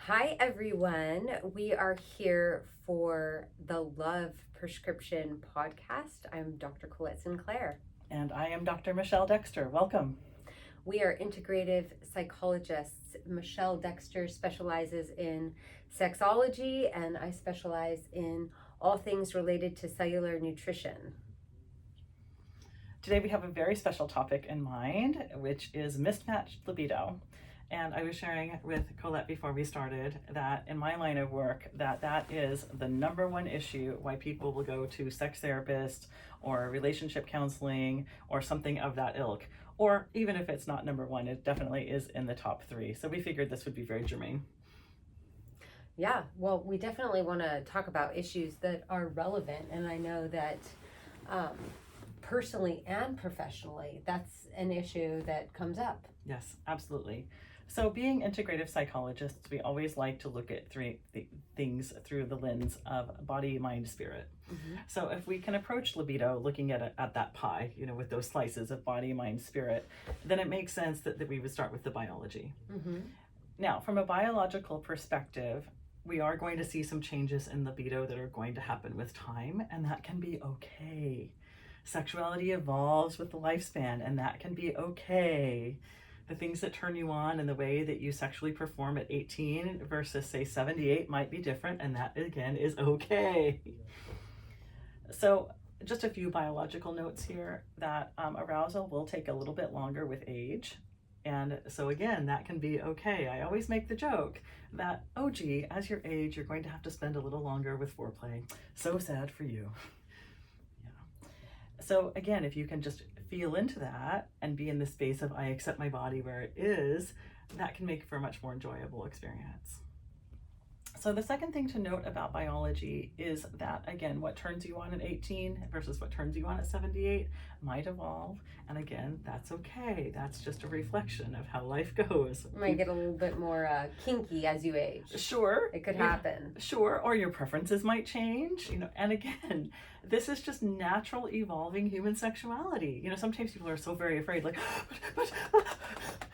Hi, everyone. We are here for the Love Prescription podcast. I'm Dr. Colette Sinclair. And I am Dr. Michelle Dexter. Welcome. We are integrative psychologists. Michelle Dexter specializes in sexology, and I specialize in all things related to cellular nutrition. Today we have a very special topic in mind, which is mismatched libido. And I was sharing with Colette before we started that in my line of work, that is the number one issue why people will go to sex therapists or relationship counseling or something of that ilk. Or even if it's not number one, it definitely is in the top three. So we figured this would be very germane. Yeah, well, we definitely want to talk about issues that are relevant. And I know that personally and professionally, that's an issue that comes up. Yes, absolutely. So being integrative psychologists, we always like to look at things through the lens of body, mind, spirit. Mm-hmm. So if we can approach libido looking at that pie, with those slices of body, mind, spirit, then it makes sense that we would start with the biology. Mm-hmm. Now, from a biological perspective, we are going to see some changes in libido that are going to happen with time, and that can be okay. Sexuality evolves with the lifespan, and that can be okay. The things that turn you on and the way that you sexually perform at 18 versus say 78 might be different, and that again is okay. So just a few biological notes here that arousal will take a little bit longer with age. And so again, that can be okay. I always make the joke that, oh gee, as you age, you're going to have to spend a little longer with foreplay. So sad for you. Yeah. So again, if you can just feel into that and be in the space of I accept my body where it is, that can make for a much more enjoyable experience. So the second thing to note about biology is that, again, what turns you on at 18 versus what turns you on at 78 might evolve. And again, that's okay. That's just a reflection of how life goes. You might get a little bit more kinky as you age. Sure. It could happen. Sure. Or your preferences might change, and again, this is just natural evolving human sexuality. Sometimes people are so very afraid, like, but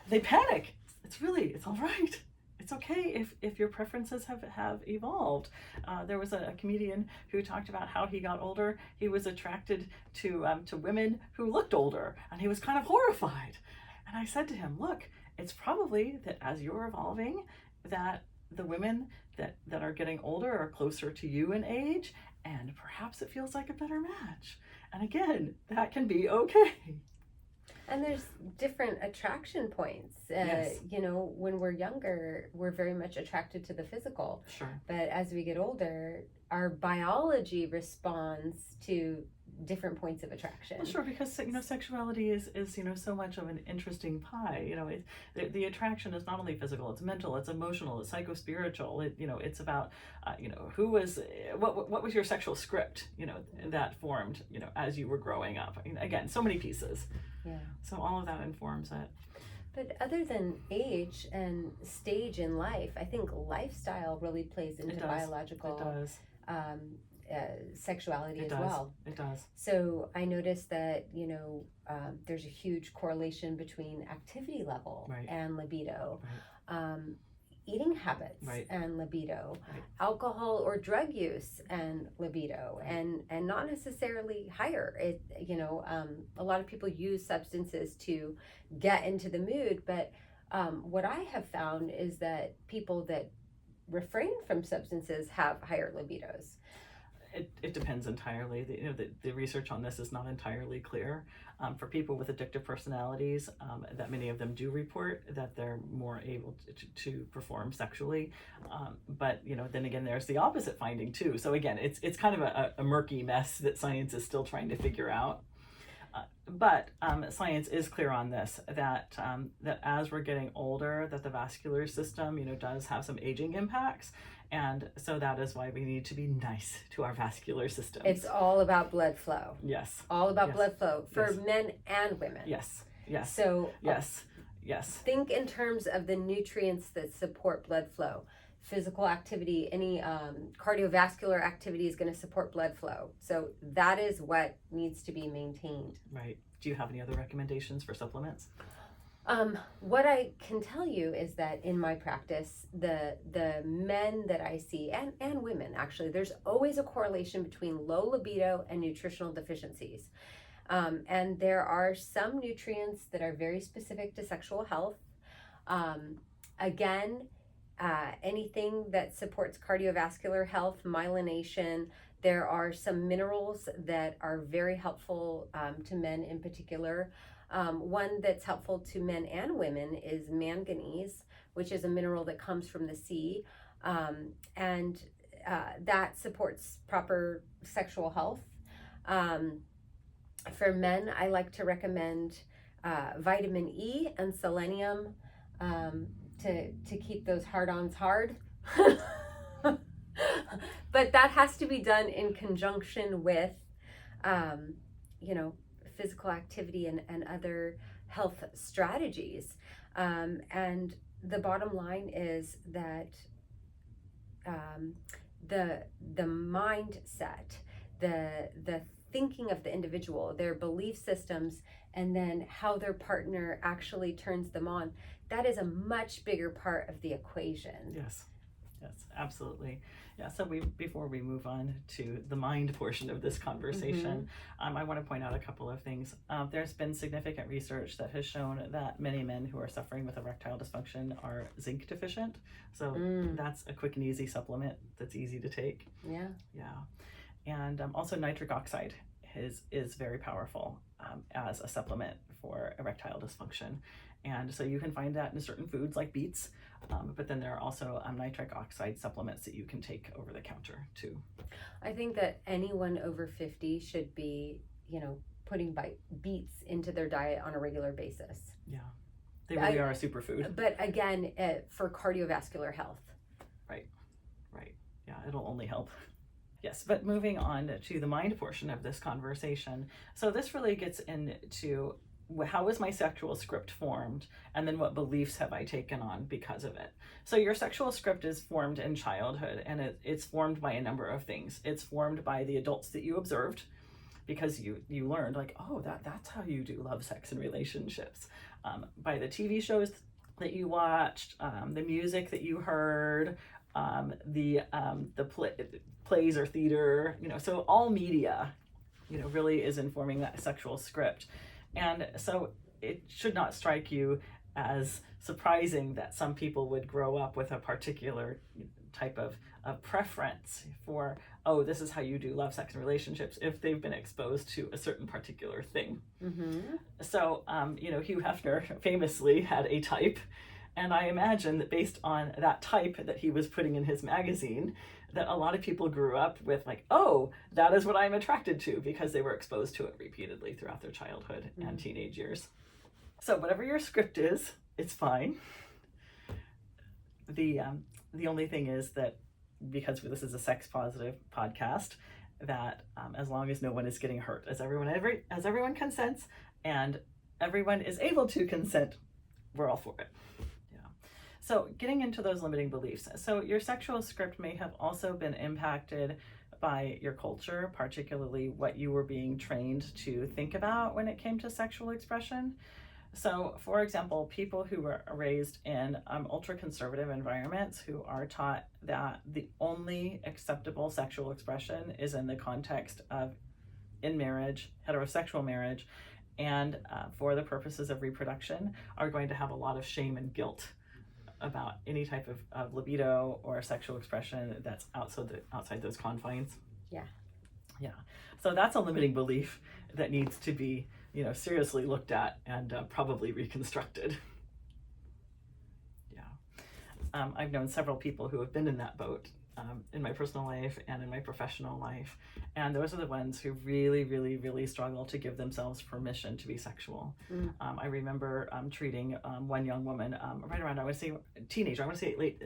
they panic. It's all right. It's okay if your preferences have evolved. There was a comedian who talked about how he got older. He was attracted to women who looked older, and he was kind of horrified. And I said to him, look, it's probably that as you're evolving, that the women that are getting older are closer to you in age, and perhaps it feels like a better match. And again, that can be okay. And there's different attraction points. Yes. When we're younger, we're very much attracted to the physical. Sure. But as we get older, our biology responds to different points of attraction. Well, sure, because sexuality is so much of an interesting pie. The attraction is not only physical; it's mental, it's emotional, it's psycho-spiritual. It's about what was your sexual script that formed as you were growing up. Again, so many pieces. Yeah. So all of that informs it. But other than age and stage in life, I think lifestyle really plays into biological. It does. Sexuality as well. It does. So I noticed that there's a huge correlation between activity level and libido, eating habits and libido, alcohol or drug use and libido, and not necessarily higher. A lot of people use substances to get into the mood, but what I have found is that people that refrain from substances have higher libidos. It depends entirely. The research on this is not entirely clear. For people with addictive personalities, that many of them do report that they're more able to perform sexually. But then again, there's the opposite finding too. So again, it's kind of a murky mess that science is still trying to figure out. But science is clear on this, that as we're getting older, that the vascular system, does have some aging impacts. And so that is why we need to be nice to our vascular system. It's all about blood flow. Yes. All about blood flow for men and women. Yes. Yes. So yes. Think in terms of the nutrients that support blood flow. Physical activity, any cardiovascular activity is going to support blood flow. So that is what needs to be maintained. Right. Do you have any other recommendations for supplements? What I can tell you is that in my practice, the men that I see, and women actually, there's always a correlation between low libido and nutritional deficiencies. And there are some nutrients that are very specific to sexual health. Again, anything that supports cardiovascular health, myelination. There are some minerals that are very helpful to men in particular. One that's helpful to men and women is manganese, which is a mineral that comes from the sea, and that supports proper sexual health. For men, I like to recommend vitamin E and selenium to keep those hard-ons hard. But that has to be done in conjunction with, physical activity and other health strategies. And the bottom line is that the mindset, the thinking of the individual, their belief systems, and then how their partner actually turns them on, that is a much bigger part of the equation. Yes, absolutely. Yeah, so before we move on to the mind portion of this conversation, I want to point out a couple of things. There's been significant research that has shown that many men who are suffering with erectile dysfunction are zinc deficient. So that's a quick and easy supplement that's easy to take. Yeah. And also nitric oxide is very powerful as a supplement for erectile dysfunction. And so you can find that in certain foods like beets, but then there are also nitric oxide supplements that you can take over the counter too. I think that anyone over 50 should be, putting beets into their diet on a regular basis. Yeah, they really are a superfood. But again, for cardiovascular health. Right. Yeah, it'll only help. Yes, but moving on to the mind portion of this conversation. So this really gets into how is my sexual script formed, and then what beliefs have I taken on because of it. So your sexual script is formed in childhood, and it's formed by a number of things. It's formed by the adults that you observed, because you learned like, oh, that's how you do love, sex, and relationships. By the TV shows that you watched, the music that you heard, the plays or theater, so all media, really is informing that sexual script. And so it should not strike you as surprising that some people would grow up with a particular type of preference for, oh, this is how you do love, sex, and relationships, if they've been exposed to a certain particular thing. So, Hugh Hefner famously had a type, and I imagine that based on that type that he was putting in his magazine, that a lot of people grew up with like, oh, that is what I'm attracted to, because they were exposed to it repeatedly throughout their childhood and teenage years. So whatever your script is, it's fine. The only thing is that, because this is a sex positive podcast, that as long as no one is getting hurt, as everyone consents and everyone is able to consent, we're all for it. So getting into those limiting beliefs. So your sexual script may have also been impacted by your culture, particularly what you were being trained to think about when it came to sexual expression. So, for example, people who were raised in ultra-conservative environments, who are taught that the only acceptable sexual expression is in the context of in marriage, heterosexual marriage, and for the purposes of reproduction, are going to have a lot of shame and guilt about any type of libido or sexual expression that's outside those confines. Yeah. So that's a limiting belief that needs to be, seriously looked at and probably reconstructed. I've known several people who have been in that boat in my personal life and in my professional life, and those are the ones who really, really, really struggle to give themselves permission to be sexual. I remember treating one young woman right around, I would say teenager, I want to say late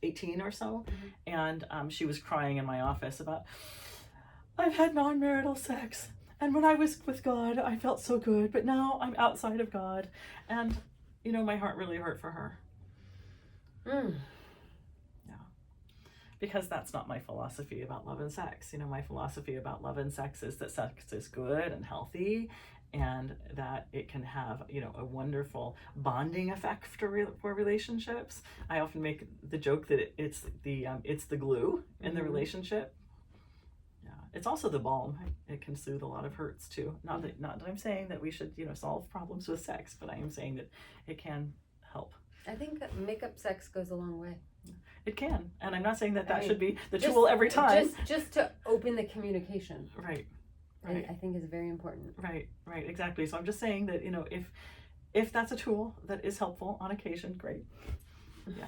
18 or so, and she was crying in my office about, I've had non-marital sex, and when I was with God I felt so good, but now I'm outside of God, and my heart really hurt for her. Because that's not my philosophy about love and sex. My philosophy about love and sex is that sex is good and healthy, and that it can have, a wonderful bonding effect for relationships. I often make the joke that it's the glue in the relationship. Yeah, it's also the balm. It can soothe a lot of hurts too. Not that I'm saying that we should, solve problems with sex, but I am saying that it can help. I think make-up sex goes a long way. It can, and I'm not saying that should be the tool every time. Just to open the communication. Right. I think is very important. Right, exactly. So I'm just saying that, if that's a tool that is helpful on occasion, great. Yeah.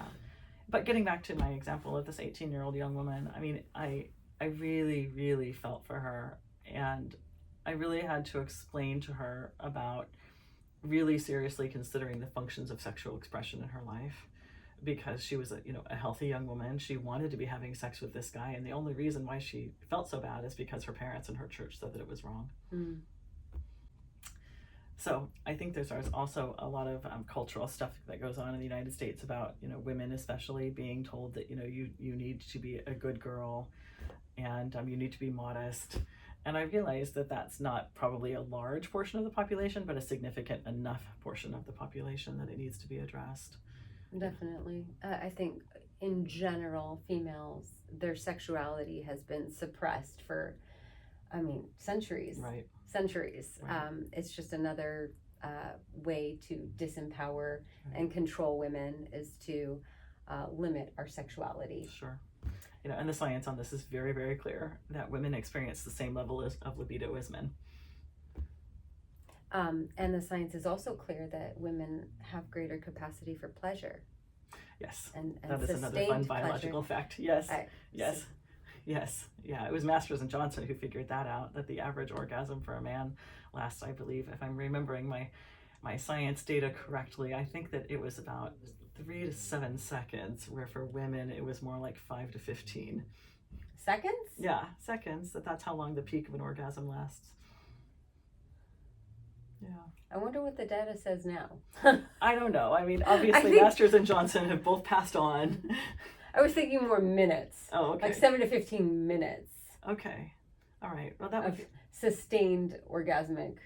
But getting back to my example of this 18-year-old young woman, I mean, I really, really felt for her, and I really had to explain to her about really seriously considering the functions of sexual expression in her life, because she was a healthy young woman. She wanted to be having sex with this guy, and the only reason why she felt so bad is because her parents and her church said that it was wrong. So I think there's also a lot of cultural stuff that goes on in the United States about women especially being told that you need to be a good girl, and you need to be modest. And I realized that that's not probably a large portion of the population, but a significant enough portion of the population that it needs to be addressed. Definitely. I think in general, females, their sexuality has been suppressed for, centuries. Right. Centuries. Right. It's just another way to disempower and control women is to limit our sexuality. Sure. And the science on this is very, very clear that women experience the same level of libido as men. And the science is also clear that women have greater capacity for pleasure. Yes, and that is another fun biological fact. Yes. Yeah, it was Masters and Johnson who figured that out, that the average orgasm for a man lasts, I believe, if I'm remembering my science data correctly, I think that it was about 3 to 7 seconds, where for women it was more like 5 to 15. Seconds? Yeah, seconds. That's how long the peak of an orgasm lasts. Yeah. I wonder what the data says now. I don't know. I mean, obviously, Masters and Johnson have both passed on. I was thinking more minutes. Oh, okay. Like 7 to 15 minutes. Okay. All right. Well, that would sustained orgasmic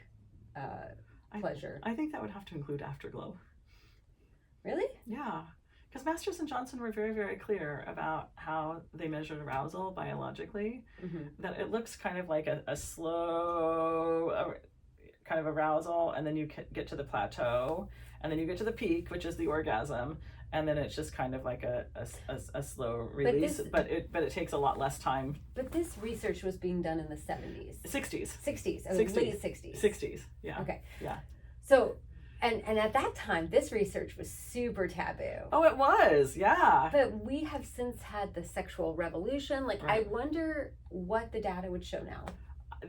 pleasure. I think that would have to include afterglow. Really? Yeah. Because Masters and Johnson were very, very clear about how they measured arousal biologically. That it looks kind of like a slow kind of arousal, and then you get to the plateau, and then you get to the peak, which is the orgasm, and then it's just kind of like a slow release, but it takes a lot less time. But this research was being done in the 70s. 60s. 60s. I mean, late 60s. 60s, yeah. Okay. Yeah. So, and at that time, this research was super taboo. Oh, it was, yeah. But we have since had the sexual revolution. Like, right. I wonder what the data would show now.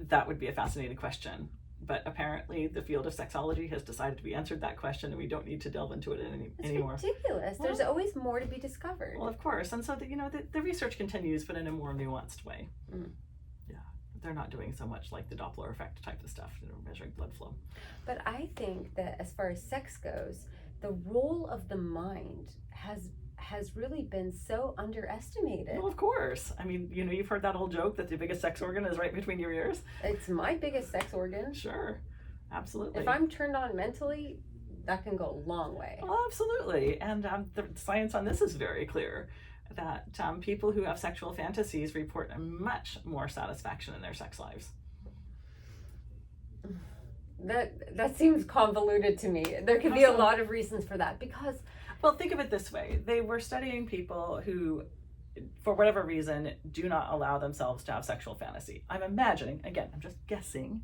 That would be a fascinating question. But apparently the field of sexology has decided to be answered that question, and we don't need to delve into it anymore. It's ridiculous. Well, there's always more to be discovered. Well, of course. And so, the research continues, but in a more nuanced way. Yeah. They're not doing so much like the Doppler effect type of stuff, measuring blood flow. But I think that as far as sex goes, the role of the mind has really been so underestimated. Well, of course. I mean, you've heard that old joke that the biggest sex organ is right between your ears. It's my biggest sex organ. Sure. Absolutely. If I'm turned on mentally, that can go a long way. Well, absolutely. And the science on this is very clear that people who have sexual fantasies report a much more satisfaction in their sex lives. That seems convoluted to me. There could be a lot of reasons for that, because... Well, think of it this way. They were studying people who, for whatever reason, do not allow themselves to have sexual fantasy. I'm imagining, again, I'm just guessing,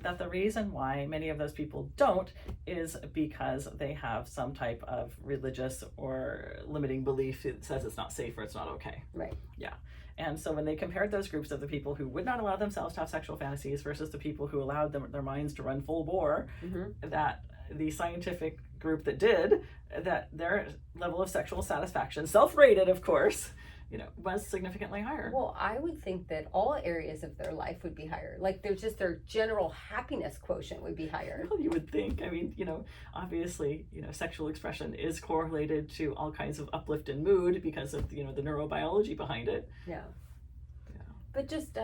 that the reason why many of those people don't is because they have some type of religious or limiting belief that says it's not safe or it's not okay. Right. Yeah. And so when they compared those groups of the people who would not allow themselves to have sexual fantasies versus the people who allowed their minds to run full bore, that the scientific group that did, that their level of sexual satisfaction, self-rated of course, was significantly higher. Well, I would think that all areas of their life would be higher. Like their general happiness quotient would be higher. Well, you would think. I mean, obviously, sexual expression is correlated to all kinds of uplift in mood because of, the neurobiology behind it. Yeah. But just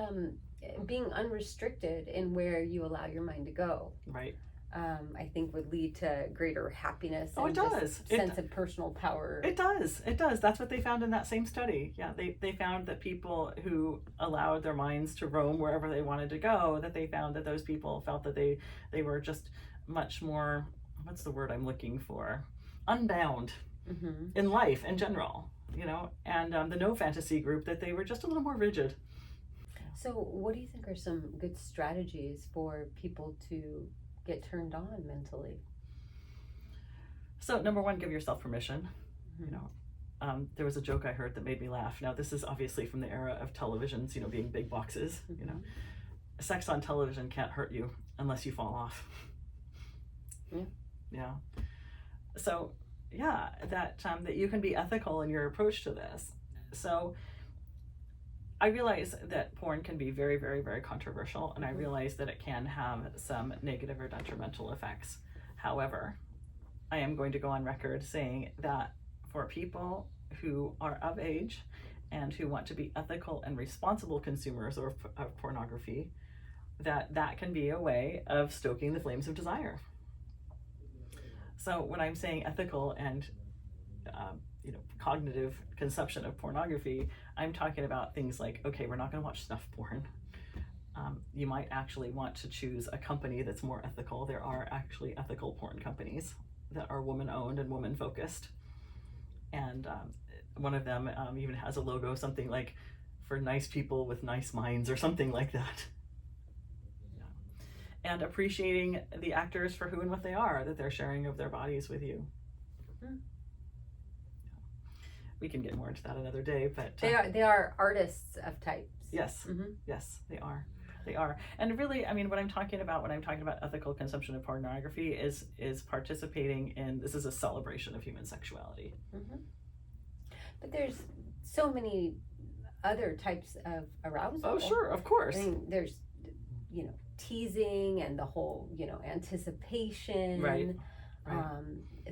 being unrestricted in where you allow your mind to go. Right. I think would lead to greater happiness and sense of personal power. It does. That's what they found in that same study. Yeah, they found that people who allowed their minds to roam wherever they wanted to go, that they found that those people felt that they were just much more, what's the word I'm looking for? Unbound in life in general, and the no fantasy group, that they were just a little more rigid. So what do you think are some good strategies for people to get turned on mentally? So number one, give yourself permission. There was a joke I heard that made me laugh. Now this is obviously from the era of televisions, being big boxes. Sex on television can't hurt you unless you fall off. Yeah. So yeah, that you can be ethical in your approach to this. So I realize that porn can be very, very, very controversial, and I realize that it can have some negative or detrimental effects. However, I am going to go on record saying that for people who are of age and who want to be ethical and responsible consumers of pornography, that can be a way of stoking the flames of desire. So when I'm saying ethical and cognitive consumption of pornography, I'm talking about things like, okay, we're not going to watch snuff porn. You might actually want to choose a company that's more ethical. There are actually ethical porn companies that are woman-owned and woman-focused. And one of them even has a logo, something like, for nice people with nice minds, or something like that. And appreciating the actors for who and what they are, that they're sharing of their bodies with you. We can get more into that another day, but they are artists of types. Yes, yes, they are. And really, I mean, what I'm talking about when I'm talking about ethical consumption of pornography is participating in, this is a celebration of human sexuality. But there's so many other types of arousal. Oh, sure, of course. I mean, there's, teasing and the whole, anticipation. Right.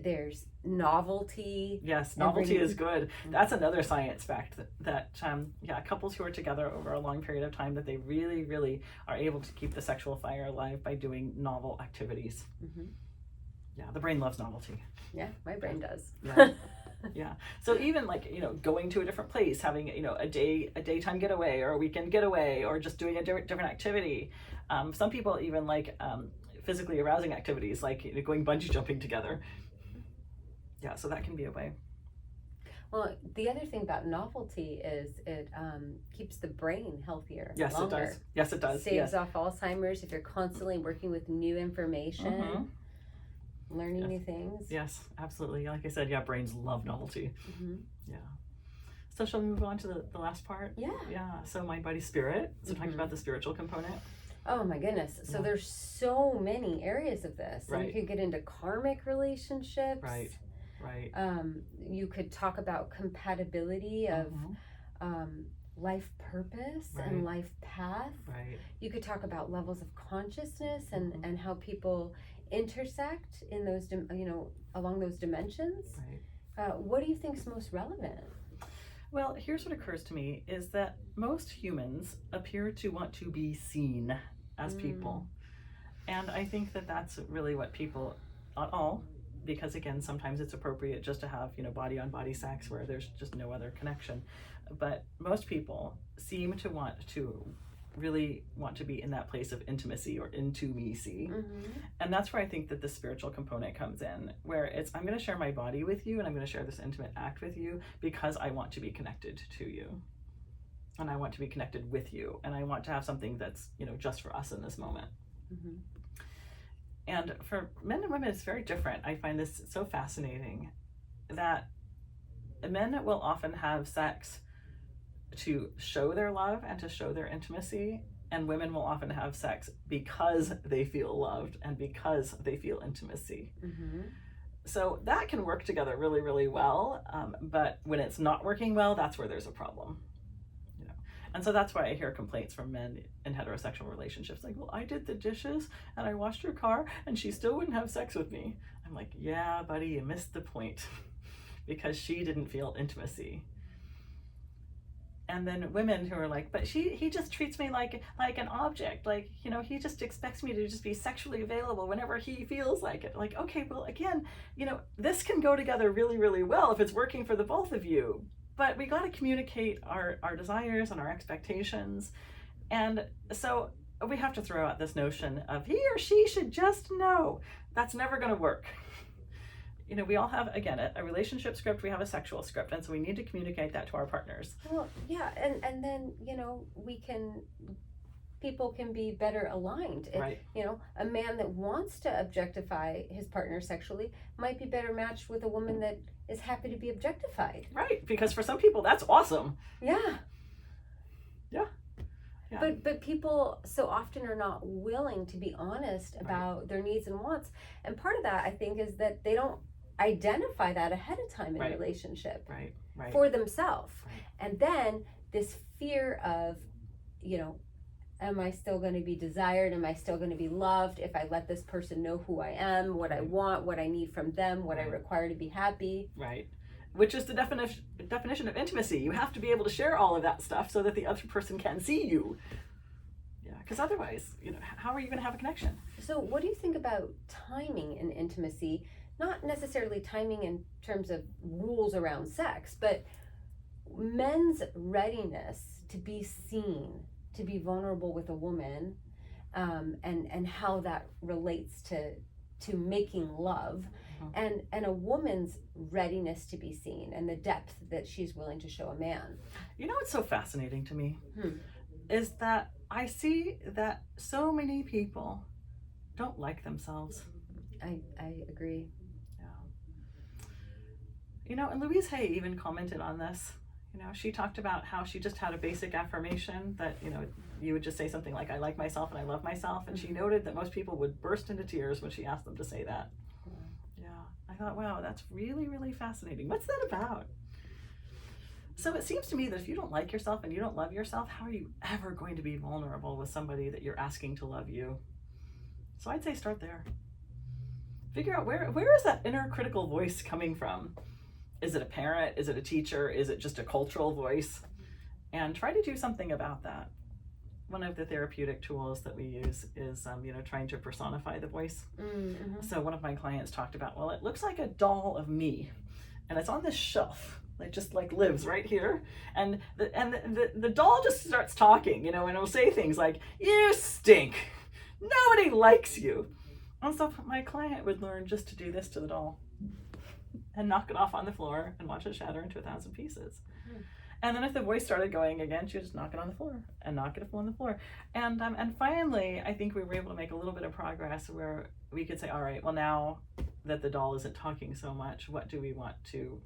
There's novelty. Yes, novelty is good. That's another science fact that couples who are together over a long period of time, that they really, really are able to keep the sexual fire alive by doing novel activities. Yeah, the brain loves novelty. Yeah, my brain does. Yeah. So even going to a different place, having a daytime getaway or a weekend getaway, or just doing a different activity. Some people even like physically arousing activities, like going bungee jumping together. Yeah, so that can be a way. Well, the other thing about novelty is it keeps the brain healthier. Yes, longer. It does. Yes, it does. Saves off Alzheimer's if you're constantly working with new information. Learning new things. Yes, absolutely. Like I said, brains love novelty. Yeah. So shall we move on to the last part? Yeah. So mind, body, spirit. So talking about the spiritual component. Oh my goodness. So there's so many areas of this. Right. You could get into karmic relationships. Right. You could talk about compatibility of life purpose and life path. Right. You could talk about levels of consciousness and how people intersect in those, along those dimensions. Right. What do you think is most relevant? Well, here's what occurs to me is that most humans appear to want to be seen as people. And I think that that's really what people, not all, because again, sometimes it's appropriate just to have, body on body sex where there's just no other connection. But most people seem to really want to be in that place of intimacy or intimacy. And that's where I think that the spiritual component comes in, where it's, I'm going to share my body with you and I'm going to share this intimate act with you because I want to be connected to you. And I want to be connected with you. And I want to have something that's, just for us in this moment. And for men and women, it's very different. I find this so fascinating that men will often have sex to show their love and to show their intimacy, and women will often have sex because they feel loved and because they feel intimacy. So that can work together really, really well, but when it's not working well, that's where there's a problem. And so that's why I hear complaints from men in heterosexual relationships, like, well, I did the dishes and I washed her car and she still wouldn't have sex with me. I'm like, yeah, buddy, you missed the point because she didn't feel intimacy. And then women who are like, but he just treats me like an object, like, you know, he just expects me to just be sexually available whenever he feels like it. Like, okay, well, again, you know, this can go together really, really well if it's working for the both of you. But we got to communicate our desires and our expectations. And so we have to throw out this notion of he or she should just know. That's never going to work. You know, we all have, again, a relationship script, we have a sexual script, and so we need to communicate that to our partners. Well, yeah, and then, you know, people can be better aligned. Right. You know, a man that wants to objectify his partner sexually might be better matched with a woman that is happy to be objectified. Right, because for some people, that's awesome. Yeah. Yeah. Yeah. But people so often are not willing to be honest about their needs and wants. And part of that, I think, is that they don't identify that ahead of time in a relationship for themselves. And then this fear of, you know, am I still going to be desired? Am I still going to be loved if I let this person know who I am, what I want, what I need from them, what I require to be happy? Right. Which is the definition of intimacy. You have to be able to share all of that stuff so that the other person can see you. Yeah, because otherwise, you know, how are you going to have a connection? So what do you think about timing in intimacy? Not necessarily timing in terms of rules around sex, but men's readiness to be seen, to be vulnerable with a woman, and how that relates to making love, and a woman's readiness to be seen and the depth that she's willing to show a man. You know what's so fascinating to me is that I see that so many people don't like themselves. I agree. Yeah. You know, and Louise Hay even commented on this. You know, she talked about how she just had a basic affirmation that, you know, you would just say something like, I like myself and I love myself. And she noted that most people would burst into tears when she asked them to say that. Yeah. I thought, wow, that's really, really fascinating. What's that about? So it seems to me that if you don't like yourself and you don't love yourself, how are you ever going to be vulnerable with somebody that you're asking to love you? So I'd say start there. Figure out where is that inner critical voice coming from? Is it a parent? Is it a teacher? Is it just a cultural voice? And try to do something about that. One of the therapeutic tools that we use is, trying to personify the voice. Mm-hmm. So one of my clients talked about, well, it looks like a doll of me, and it's on this shelf. It just like lives right here, and the doll just starts talking, and it'll say things like, "You stink. Nobody likes you." And so my client would learn just to do this to the doll, and knock it off on the floor and watch it shatter into 1,000 pieces. And then if the voice started going again, she would just knock it on the floor and knock it on the floor. And finally, I think we were able to make a little bit of progress where we could say, all right, well, now that the doll isn't talking so much, what do we want to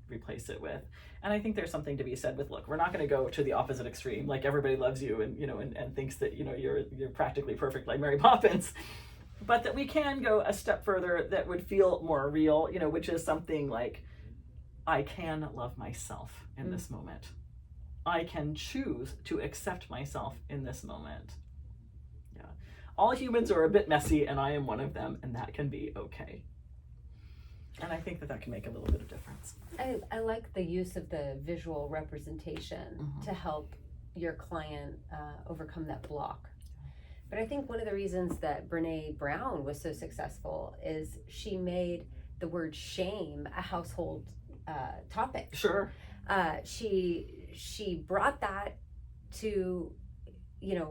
replace it with? And I think there's something to be said with, look, we're not going to go to the opposite extreme, like everybody loves you and thinks that, you're practically perfect like Mary Poppins. But that we can go a step further that would feel more real, which is something like, I can love myself in this moment. I can choose to accept myself in this moment. Yeah. All humans are a bit messy, and I am one of them, and that can be okay. And I think that can make a little bit of difference. I like the use of the visual representation to help your client overcome that block. But I think one of the reasons that Brené Brown was so successful is she made the word shame a household topic. Sure. She brought that to,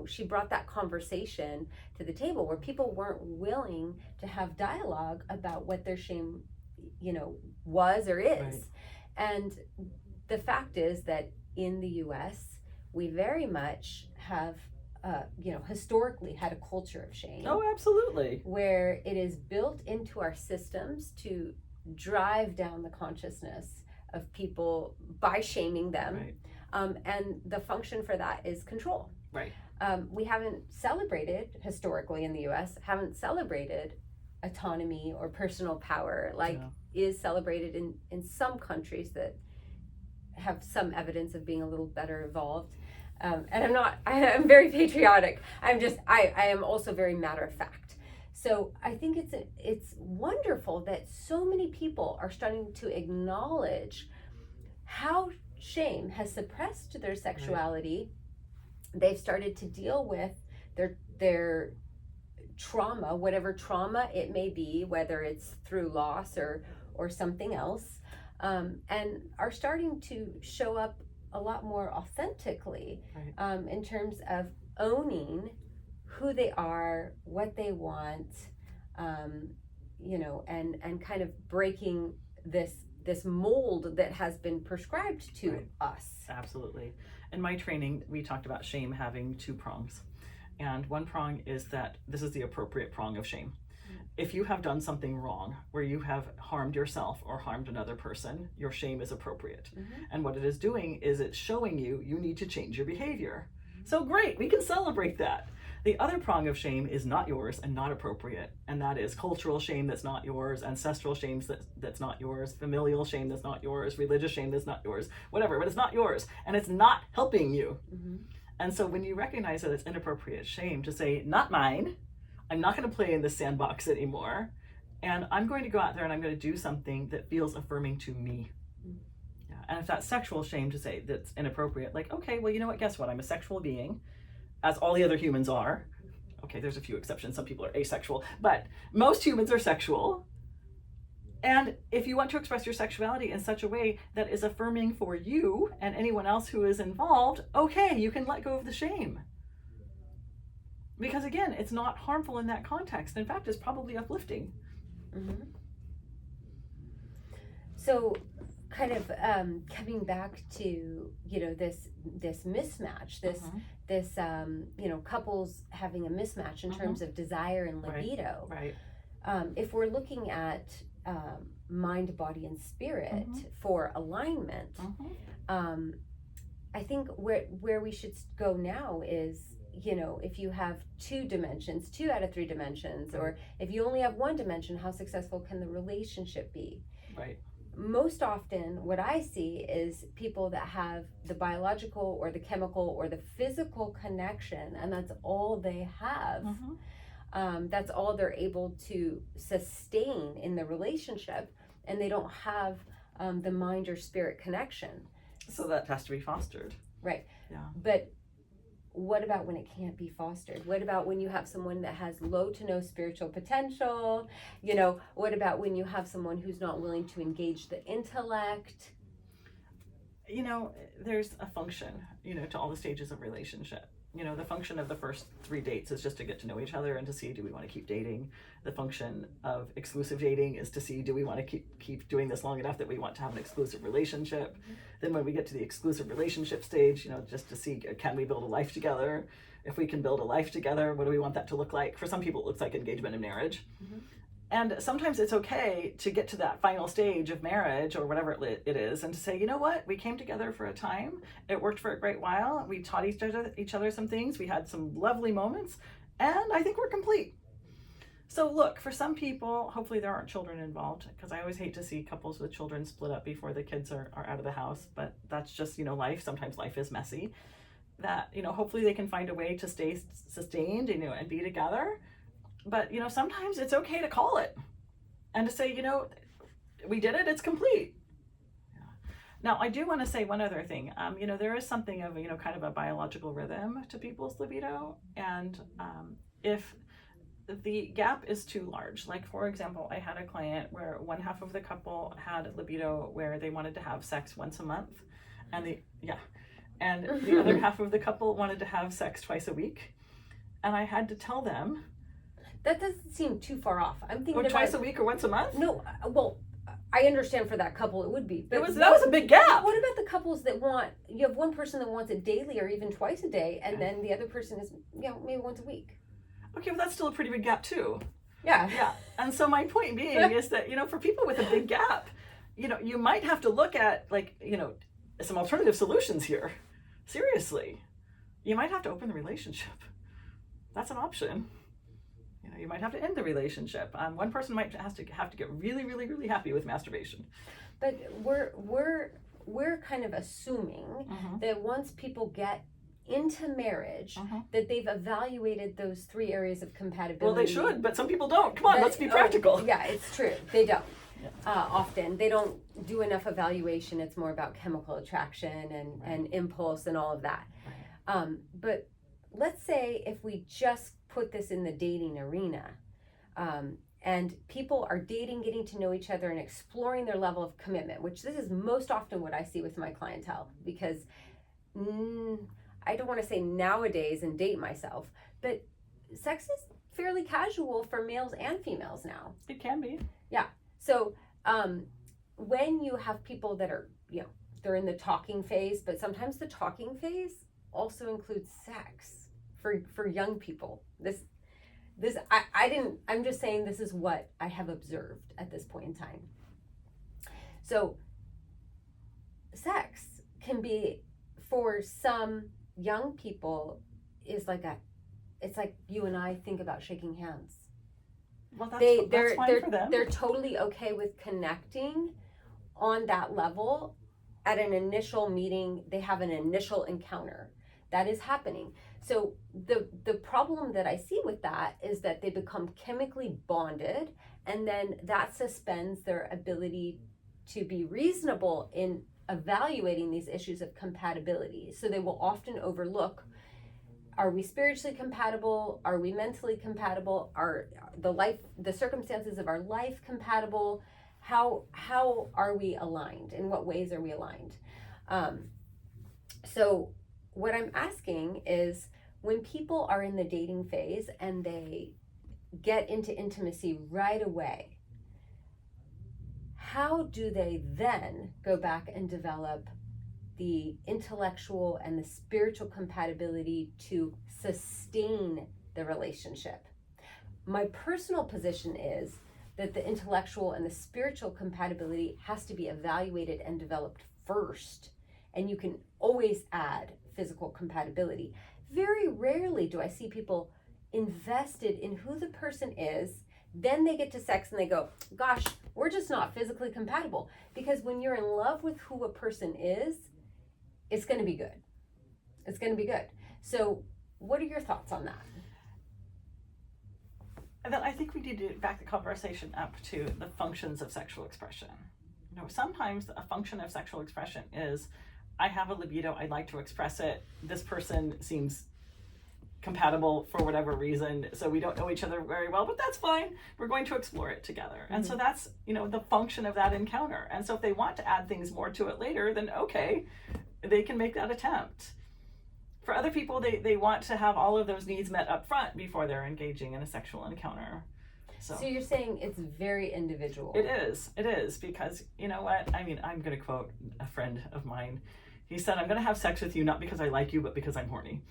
she brought that conversation to the table where people weren't willing to have dialogue about what their shame, was or is. Right. And the fact is that in the US, we very much have historically had a culture of shame. Oh, absolutely. Where it is built into our systems to drive down the consciousness of people by shaming them. Right. And the function for that is control. Right. We haven't celebrated, historically in the US, haven't celebrated autonomy or personal power is celebrated in some countries that have some evidence of being a little better evolved. And I'm very patriotic. I am also very matter of fact. So I think it's wonderful that so many people are starting to acknowledge how shame has suppressed their sexuality, they've started to deal with their trauma, whatever trauma it may be, whether it's through loss or something else, and are starting to show up a lot more authentically, in terms of owning who they are, what they want, you know, and kind of breaking this mold that has been prescribed to us. Absolutely. In my training, we talked about shame having 2 prongs. And one prong is that this is the appropriate prong of shame. If you have done something wrong, where you have harmed yourself or harmed another person, your shame is appropriate. And what it is doing is it's showing you need to change your behavior. So great, we can celebrate that. The other prong of shame is not yours and not appropriate. And that is cultural shame that's not yours, ancestral shame that's not yours, familial shame that's not yours, religious shame that's not yours, whatever, but it's not yours. And it's not helping you. And so when you recognize that it's inappropriate shame, to say, not mine, I'm not going to play in this sandbox anymore, and I'm going to go out there and I'm going to do something that feels affirming to me. Yeah. And if that's sexual shame, to say that's inappropriate, like, okay, well, you know what, guess what? I'm a sexual being, as all the other humans are. Okay, there's a few exceptions. Some people are asexual, but most humans are sexual. And if you want to express your sexuality in such a way that is affirming for you and anyone else who is involved, okay, you can let go of the shame. Because again, it's not harmful in that context. In fact, it's probably uplifting. So kind of coming back to, you know, this mismatch, this you know, couples having a mismatch in terms of desire and libido. If we're looking at mind, body, and spirit for alignment, I think where we should go now is, you know, if you have 2 dimensions, 2 out of 3 dimensions, or if you only have 1 dimension, how successful can the relationship be? Most often what I see is people that have the biological or the chemical or the physical connection, and that's all they have. That's all they're able to sustain in the relationship, and they don't have the mind or spirit connection. So that has to be fostered. But what about when it can't be fostered? What about when you have someone that has low to no spiritual potential? You know, what about when you have someone who's not willing to engage the intellect? You know, there's a function, you know, to all the stages of relationship. You know, the function of the first 3 dates is just to get to know each other and to see, do we want to keep dating? The function of exclusive dating is to see, do we want to keep doing this long enough that we want to have an exclusive relationship? Then when we get to the exclusive relationship stage, you know, just to see, can we build a life together? If we can build a life together, what do we want that to look like? For some people, it looks like engagement and marriage. And sometimes it's okay to get to that final stage of marriage or whatever it is, and to say, you know what, we came together for a time, it worked for a great while, we taught each other some things, we had some lovely moments, and I think we're complete. So look, for some people, hopefully there aren't children involved, because I always hate to see couples with children split up before the kids are out of the house, but that's just, you know, life. Sometimes life is messy. That, you know, hopefully they can find a way to stay sustained, you know, and be together. But, you know, sometimes it's okay to call it and to say, you know, we did it, it's complete. Now, I do want to say one other thing. You know, there is something of, you know, kind of a biological rhythm to people's libido. And if the gap is too large, like, for example, I had a client where one half of the couple had libido where they wanted to have sex once a month. And the other half of the couple wanted to have sex twice a week. And I had to tell them, that doesn't seem too far off. I'm thinking about twice a week or once a month. No, well, I understand for that couple it would be. But that was a big gap. What about the couples that you have one person that wants it daily or even twice a day, and then the other person is, you know, maybe once a week? Okay, well, that's still a pretty big gap too. Yeah. And so my point being is that, you know, for people with a big gap, you know, you might have to look at, like, you know, some alternative solutions here. Seriously, you might have to open the relationship. That's an option. You know, you might have to end the relationship. One person might have to get really, really, really happy with masturbation. But we're kind of assuming that once people get into marriage, that they've evaluated those 3 areas of compatibility. Well, they should, but some people don't. Come on, let's be practical. Yeah, it's true. They don't. Often. They don't do enough evaluation. It's more about chemical attraction and impulse and all of that. Right. But let's say if we just put this in the dating arena, and people are dating, getting to know each other and exploring their level of commitment, which this is most often what I see with my clientele, because I don't want to say nowadays and date myself, but sex is fairly casual for males and females now. It can be. Yeah. So when you have people that are, they're in the talking phase, but sometimes the talking phase also includes sex for young people. I'm just saying this is what I have observed at this point in time. So sex can be, for some young people, it's like you and I think about shaking hands. Well, that's fine for them. They're totally okay with connecting on that level. At an initial meeting, they have an initial encounter. That is happening. So the problem that I see with that is that they become chemically bonded, and then that suspends their ability to be reasonable in evaluating these issues of compatibility. So they will often overlook, are we spiritually compatible? Are we mentally compatible? Are the circumstances of our life compatible? How are we aligned? In what ways are we aligned? So what I'm asking is, when people are in the dating phase and they get into intimacy right away, how do they then go back and develop the intellectual and the spiritual compatibility to sustain the relationship? My personal position is that the intellectual and the spiritual compatibility has to be evaluated and developed first, and you can always add physical compatibility. Very rarely do I see people invested in who the person is, then they get to sex and they go, gosh, we're just not physically compatible. Because when you're in love with who a person is, it's going to be good. It's going to be good. So what are your thoughts on that? And then I think we need to back the conversation up to the functions of sexual expression. Sometimes a function of sexual expression is, I have a libido, I'd like to express it. This person seems compatible for whatever reason, so we don't know each other very well, but that's fine. We're going to explore it together. Mm-hmm. And so that's, the function of that encounter. And so if they want to add things more to it later, then okay, they can make that attempt. For other people, they want to have all of those needs met up front before they're engaging in a sexual encounter. So you're saying it's very individual. It is, because you know what? I mean, I'm going to quote a friend of mine. He said, I'm going to have sex with you not because I like you, but because I'm horny.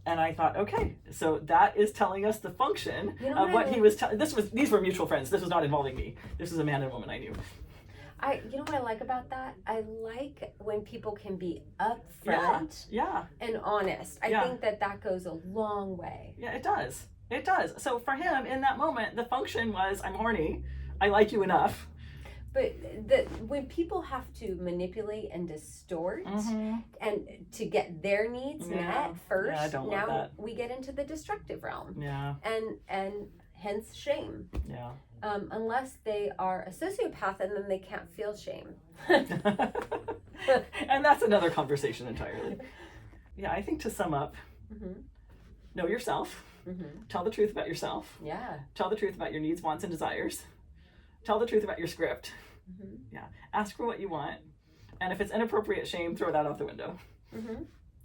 And I thought, okay, so that is telling us the function of what he was telling. These were mutual friends. This was not involving me. This was a man and woman I knew. You know what I like about that? I like when people can be upfront and honest. I think that goes a long way. Yeah, it does. It does. So for him, in that moment, the function was, I'm horny. I like you enough. But when people have to manipulate and distort and to get their needs met first, now we get into the destructive realm. Yeah. And hence shame. Yeah. Unless they are a sociopath, and then they can't feel shame. And that's another conversation entirely. Yeah, I think to sum up, know yourself. Tell the truth about yourself. Yeah. Tell the truth about your needs, wants, and desires. Tell the truth about your script. Yeah. Ask for what you want. And if it's inappropriate shame, throw that out the window.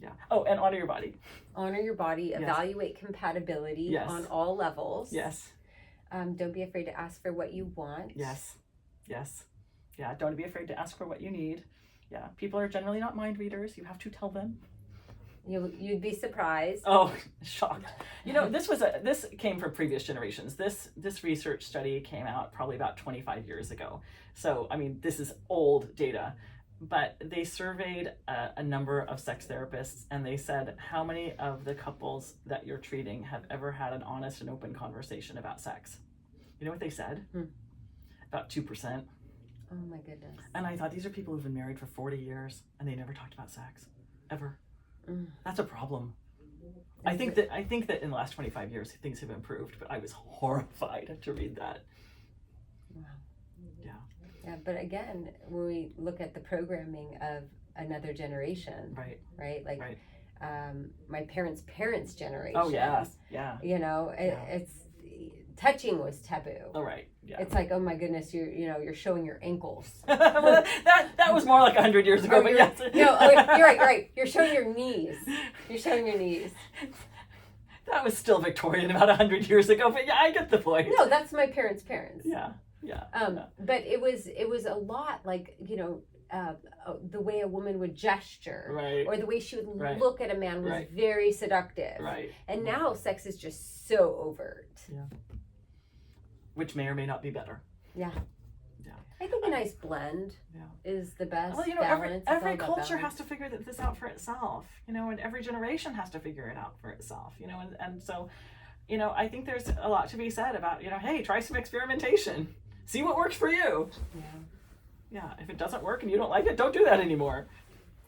Yeah. Oh, and honor your body. Honor your body. Yes. Evaluate compatibility on all levels. Yes. Don't be afraid to ask for what you want. Yes. Yeah. Don't be afraid to ask for what you need. Yeah. People are generally not mind readers. You have to tell them. You'd be surprised. Oh, shocked. This came from previous generations. This research study came out probably about 25 years ago. So, I mean, this is old data. But they surveyed a number of sex therapists, and they said, how many of the couples that you're treating have ever had an honest and open conversation about sex? You know what they said? About 2%. Oh my goodness. And I thought, these are people who've been married for 40 years, and they never talked about sex, ever. That's a problem. I think that in the last 25 years things have improved, but I was horrified to read that. Wow. Yeah, but again, when we look at the programming of another generation, right? Like, my parents' generation. Oh yes, yeah. You know, it's touching was taboo. Oh right, yeah. It's like, oh my goodness, you're showing your ankles. Well, that was more like 100 years ago, but yes. No, you're right. You're showing your knees. You're showing your knees. That was still Victorian about 100 years ago, but yeah, I get the point. No, that's my parents' parents. Yeah. But it was a lot like, the way a woman would gesture, or the way she would look at a man was very seductive. And now sex is just so overt. Yeah. Which may or may not be better. Yeah. I think a nice blend is the best. Well, balance. every culture has to figure this out for itself, and every generation has to figure it out for itself, and so, I think there's a lot to be said about, hey, try some experimentation. See what works for you. Yeah. If it doesn't work and you don't like it, don't do that anymore.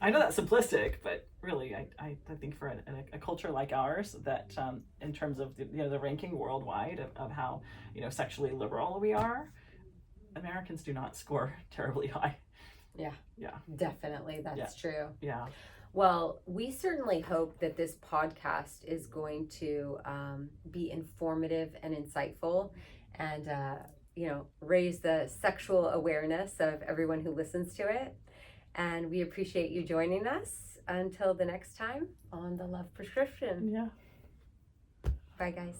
I know that's simplistic, but really, I think for a culture like ours, that in terms of the ranking worldwide of how sexually liberal we are, Americans do not score terribly high. Yeah. Definitely, that's true. Yeah. Well, we certainly hope that this podcast is going to be informative and insightful, and raise the sexual awareness of everyone who listens to it. And we appreciate you joining us. Until the next time on The Love Prescription. Yeah. Bye, guys.